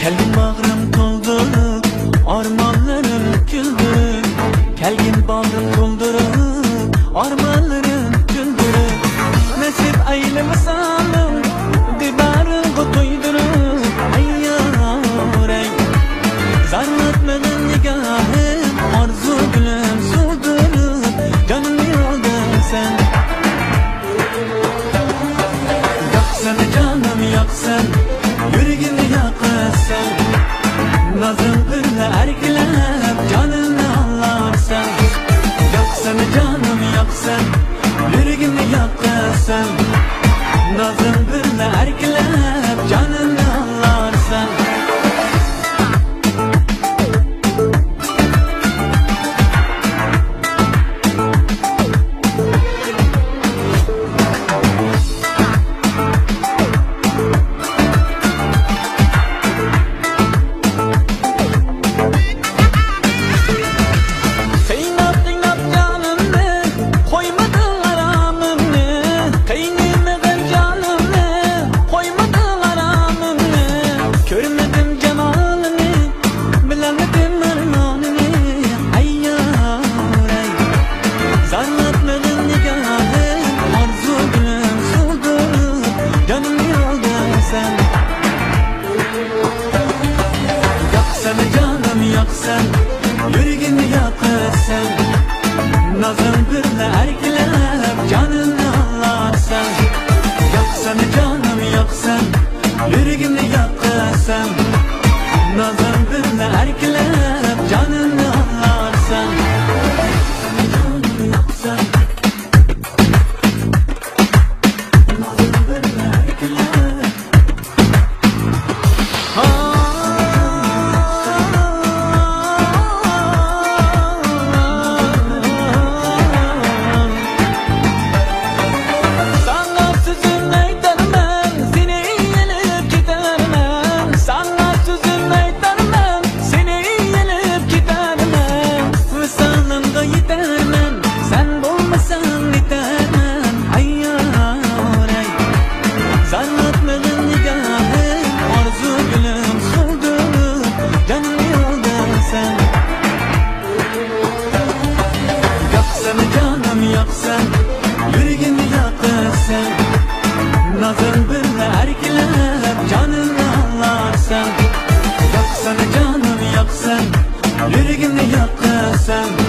Kelgin bağrım doldurup armanlarım güldürüp, kelgin bağrım doldurup armanlarım güldürüp, nasip eylemesalım dibarı toydurup, ayyaray zarlatmadın nigahım arzu gülüm soldurup, canım yolda sen yaksan canım yaksan yüreğimi yaksan, nazım birle erkelep canını anlarsan, yaksan canım yaksan yüreğimi yaksan, nazım birle erkelep canını anlarsan. Yaksan yüreğimi yaksan, nazım birle erkelep canını anlarsan, yaksan canım yaksan yüreğimi yaksan, nazım birle erkelep canını anlarsan, canım yaksan, nazım birle erkelep. Yaksan yüreğimi yaksan, nazım birle erkelep canını anlarsan, yaksan canım yaksan yüreğimi yaksan.